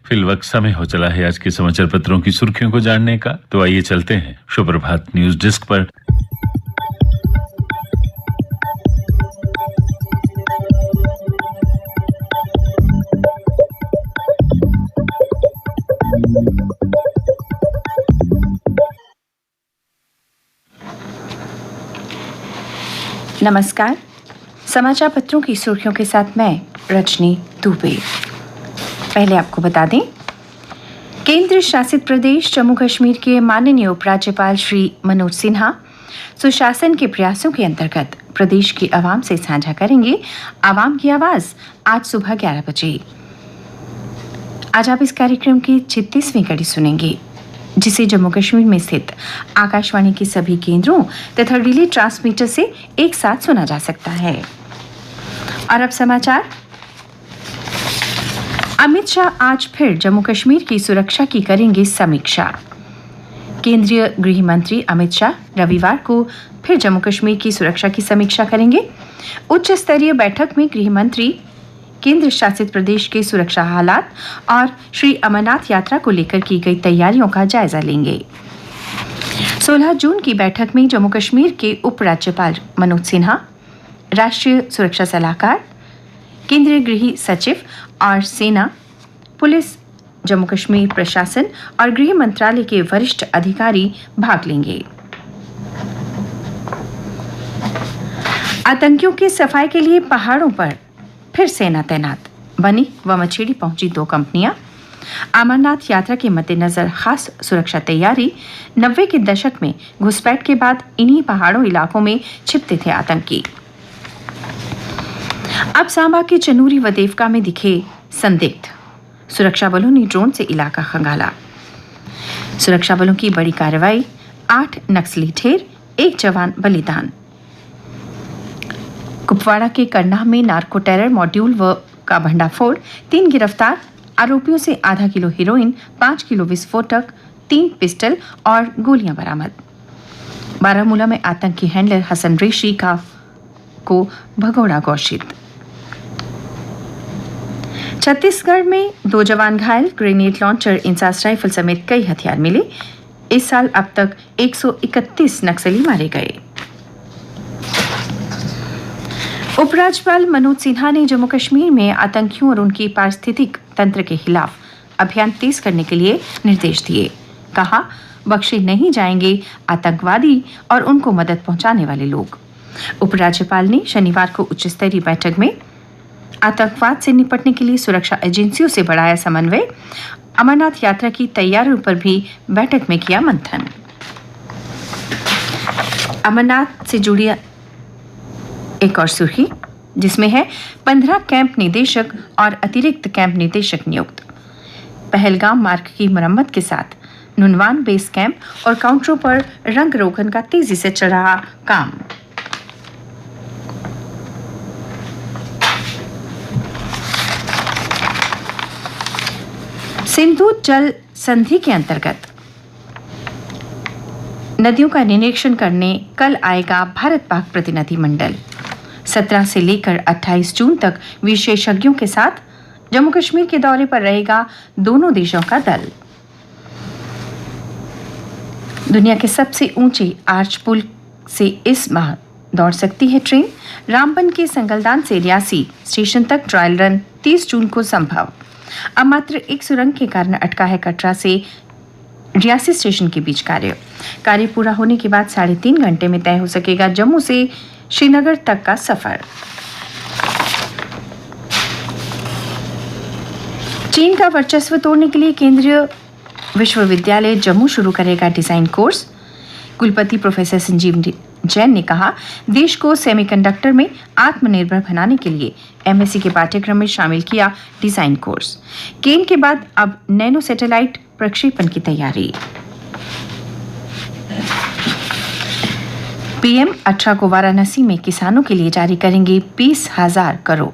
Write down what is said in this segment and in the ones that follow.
फिलवक्त समय हो चला है आज के समाचार पत्रों की सुर्खियों को जानने का, तो आइए चलते हैं शुभप्रभात न्यूज डेस्क पर। नमस्कार, समाचार पत्रों की सुर्खियों के साथ मैं रजनी दुबे। पहले आपको बता दें, केंद्र शासित प्रदेश जम्मू कश्मीर के माननीय उपराज्यपाल श्री मनोज सिन्हा सुशासन के प्रयासों के अंतर्गत प्रदेश की आवाम से साझा करेंगे आवाम की आवाज आज सुबह 11 बजे। आज आप इस कार्यक्रम की 36वीं कड़ी सुनेंगे, जिसे जम्मू कश्मीर में स्थित आकाशवाणी के सभी केंद्रों तथा रिले ट्रांसमीटर से एक साथ सुना जा सकता है। और अब समाचार। अमित शाह आज फिर जम्मू कश्मीर की सुरक्षा की करेंगे समीक्षा। केंद्रीय गृह मंत्री अमित शाह रविवार को फिर जम्मू कश्मीर की सुरक्षा की समीक्षा करेंगे। उच्च स्तरीय बैठक में गृह मंत्री केंद्र शासित प्रदेश के सुरक्षा हालात और श्री अमरनाथ यात्रा को लेकर की गई तैयारियों का जायजा लेंगे। 16 जून की बैठक में जम्मू कश्मीर के उपराज्यपाल मनोज सिन्हा, राष्ट्रीय सुरक्षा सलाहकार, केंद्रीय गृह सचिव और सेना, पुलिस, जम्मू कश्मीर प्रशासन और गृह मंत्रालय के वरिष्ठ अधिकारी भाग लेंगे। आतंकियों की सफाई के लिए पहाड़ों पर फिर सेना तैनात। बनी व मछेड़ी पहुंची 2 कंपनियां। अमरनाथ यात्रा के मद्देनजर खास सुरक्षा तैयारी। 90 के दशक में घुसपैठ के बाद इन्हीं पहाड़ों इलाकों में छिपते थे आतंकी। अब सांबा के चनूरी व देवका में दिखे संदिग्ध। सुरक्षा बलों ने ड्रोन से इलाका खंगाला। सुरक्षा बलों की बड़ी कार्रवाई, 8 नक्सली ढेर, 1 जवान बलिदान। कुपवाड़ा के करनाह में नार्को टेरर मॉड्यूल व का भंडाफोड़, 3 गिरफ्तार। आरोपियों से आधा किलो हेरोइन, 5 किलो विस्फोटक, 3 पिस्टल और गोलियां बरामद। बारामूला में आतंकी हैंडलर हसन रेशी को भगोड़ा घोषित। छत्तीसगढ़ में 2 जवान घायल, ग्रेनेड लॉन्चर, इंसास राइफल समेत कई हथियार मिले। इस साल अब तक 131 नक्सली मारे गए। उपराज्यपाल मनोज सिन्हा ने जम्मू कश्मीर में आतंकियों और उनकी पारिस्थितिक तंत्र के खिलाफ अभियान तेज करने के लिए निर्देश दिए। कहा, बख्शे नहीं जाएंगे आतंकवादी और उनको मदद पहुंचाने वाले लोग। उपराज्यपाल ने शनिवार को उच्च स्तरीय बैठक में आतंकवाद से निपटने के लिए सुरक्षा एजेंसियों से बढ़ाया समन्वय। अमरनाथ यात्रा की तैयारियों पर भी बैठक में किया मंथन। अमरनाथ से जुड़ी एक और सुर्खी, जिसमें है 15 कैंप निदेशक और अतिरिक्त कैंप निदेशक नियुक्त। पहलगाम मार्ग की मरम्मत के साथ नुनवान बेस कैंप और काउंटरों पर रंग रोगन का तेजी से चल रहा काम। सिंधु जल संधि के अंतर्गत नदियों का निरीक्षण करने कल आएगा भारत पाक प्रतिनिधि मंडल। 17 से लेकर 28 जून तक विशेषज्ञों के साथ जम्मू कश्मीर के दौरे पर रहेगा दोनों देशों का दल। दुनिया के सबसे ऊंचे आर्च पुल से इस माह दौड़ सकती है ट्रेन। रामबन के संगलदान से रियासी स्टेशन तक ट्रायल रन 30 जून को संभव। अब मात्र एक सुरंग के कारण अटका है कटरा से रियासी स्टेशन के बीच कार्य पूरा होने के बाद 3.5 घंटे में तय हो सकेगा जम्मू से श्रीनगर तक का सफर। चीन का वर्चस्व तोड़ने के लिए केंद्रीय विश्वविद्यालय जम्मू शुरू करेगा डिजाइन कोर्स। कुलपति प्रोफेसर संजीव जैन ने कहा, देश को सेमीकंडक्टर में आत्मनिर्भर बनाने के लिए एमएससी के पाठ्यक्रम में शामिल किया डिजाइन कोर्स। केन के बाद अब नैनो सैटेलाइट प्रक्षेपण की तैयारी। पीएम 18 को वाराणसी में किसानों के लिए जारी करेंगे 20,000 करोड़।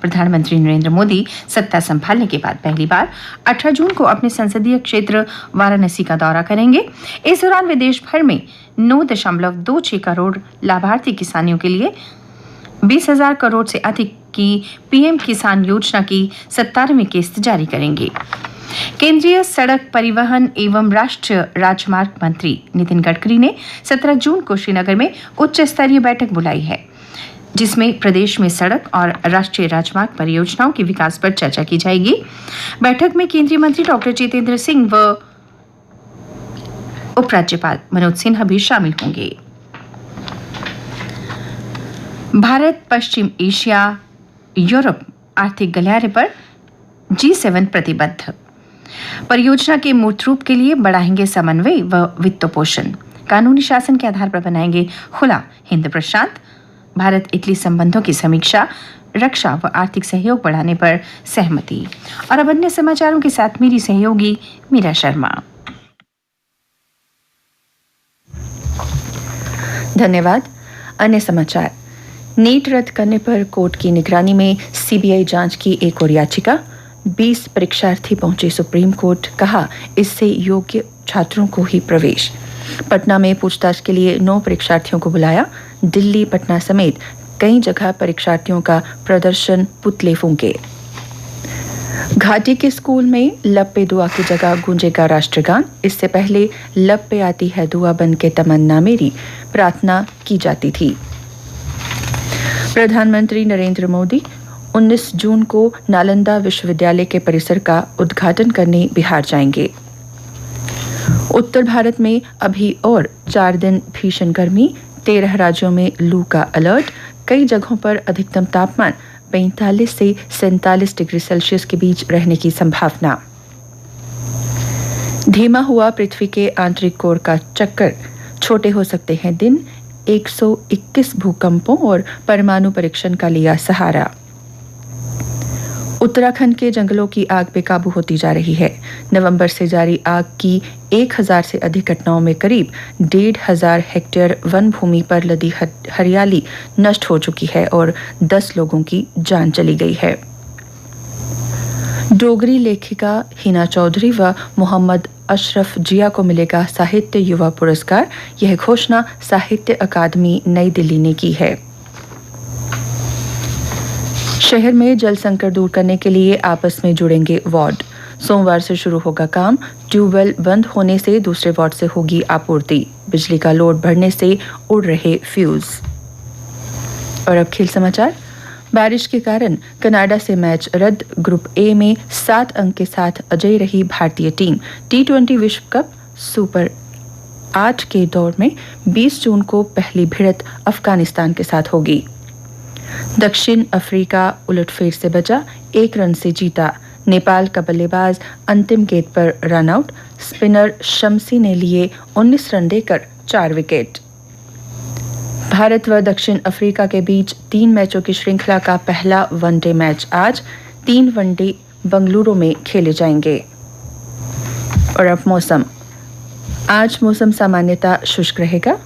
प्रधानमंत्री नरेंद्र मोदी सत्ता संभालने के बाद पहली बार 18 जून को अपने संसदीय क्षेत्र वाराणसी का दौरा करेंगे। इस दौरान वे देश भर में 9.26 करोड़ लाभार्थी किसानों के लिए 20,000 करोड़ से अधिक की पीएम किसान योजना की 17वीं किस्त जारी करेंगे। केंद्रीय सड़क परिवहन एवं राष्ट्रीय राजमार्ग मंत्री नितिन गडकरी ने 17 जून को श्रीनगर में उच्च स्तरीय बैठक बुलाई है, जिसमें प्रदेश में सड़क और राष्ट्रीय राजमार्ग परियोजनाओं के विकास पर चर्चा की जाएगी। बैठक में केंद्रीय मंत्री डॉक्टर जितेंद्र सिंह व उपराज्यपाल मनोज सिन्हा भी शामिल होंगे। भारत, पश्चिम एशिया, यूरोप आर्थिक गलियारे पर G7 प्रतिबद्ध। परियोजना के मूर्त रूप के लिए बढ़ाएंगे समन्वय व वित्तपोषण, कानूनी शासन के आधार पर बनाएंगे खुला हिंद प्रशांत। भारत इटली संबंधों की समीक्षा, रक्षा व आर्थिक सहयोग बढ़ाने पर सहमति। और अब अन्य समाचारों के साथ मेरी सहयोगी मीरा शर्मा। धन्यवाद। अन्य समाचार। नीट रद्द करने पर कोर्ट की निगरानी में सीबीआई जांच की एक और याचिका। 20 परीक्षार्थी पहुंचे सुप्रीम कोर्ट, कहा इससे योग्य छात्रों को ही प्रवेश। पटना में पूछताछ के लिए 9 परीक्षार्थियों को बुलाया। दिल्ली, पटना समेत कई जगह परीक्षार्थियों का प्रदर्शन, पुतले फूंके। घाटी के स्कूल में लब पे दुआ की जगह गूंजेगा राष्ट्रगान। इससे पहले लब पे आती है दुआ बन के तमन्ना मेरी प्रार्थना की जाती थी। प्रधानमंत्री नरेंद्र मोदी 19 जून को नालंदा विश्वविद्यालय के परिसर का उद्घाटन करने बिहार जाएंगे। उत्तर भारत में अभी और 4 दिन भीषण गर्मी, 13 राज्यों में लू का अलर्ट। कई जगहों पर अधिकतम तापमान 45 से 47 डिग्री सेल्सियस के बीच रहने की संभावना। धीमा हुआ पृथ्वी के आंतरिक कोर का चक्कर, छोटे हो सकते हैं दिन। 121 भूकंपों और परमाणु परीक्षण का लिया सहारा। उत्तराखंड के जंगलों की आग बेकाबू होती जा रही है। नवंबर से जारी आग की 1000 से अधिक घटनाओं में करीब 1500 हेक्टेयर वन भूमि पर लदी हरियाली नष्ट हो चुकी है और 10 लोगों की जान चली गई है। डोगरी लेखिका हिना चौधरी व मोहम्मद अशरफ जिया को मिलेगा साहित्य युवा पुरस्कार। यह घोषणा साहित्य अकादमी नई दिल्ली ने की है। शहर में जल संकट दूर करने के लिए आपस में जुड़ेंगे वार्ड। सोमवार से शुरू होगा काम। ट्यूबवेल बंद होने से दूसरे वार्ड से होगी आपूर्ति। बिजली का लोड बढ़ने से उड़ रहे फ्यूज। और अब खेल समाचार। बारिश के कारण कनाडा से मैच रद्द। ग्रुप ए में 7 अंक के साथ अजय रही भारतीय टीम। T20 विश्व कप सुपर 8 के दौर में 20 जून को पहली भिड़ंत अफगानिस्तान के साथ होगी। दक्षिण अफ्रीका उलटफेर से बचा, 1 रन से जीता। नेपाल का बल्लेबाज अंतिम गेंद पर रन आउट। स्पिनर शम्सी ने लिए 19 रन देकर 4 विकेट। भारत व दक्षिण अफ्रीका के बीच 3 मैचों की श्रृंखला का पहला वनडे मैच आज। 3 वनडे बंगलुरु में खेले जाएंगे। और अब मौसम। आज मौसम सामान्यतः शुष्क रहेगा।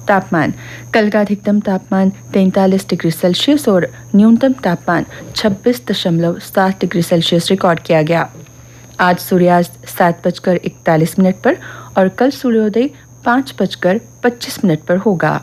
तापमान। कल का अधिकतम तापमान 43 डिग्री सेल्सियस और न्यूनतम तापमान 26.7 डिग्री सेल्सियस रिकॉर्ड किया गया। आज सूर्यास्त 7:41 पर और कल सूर्योदय 5:25 पर होगा।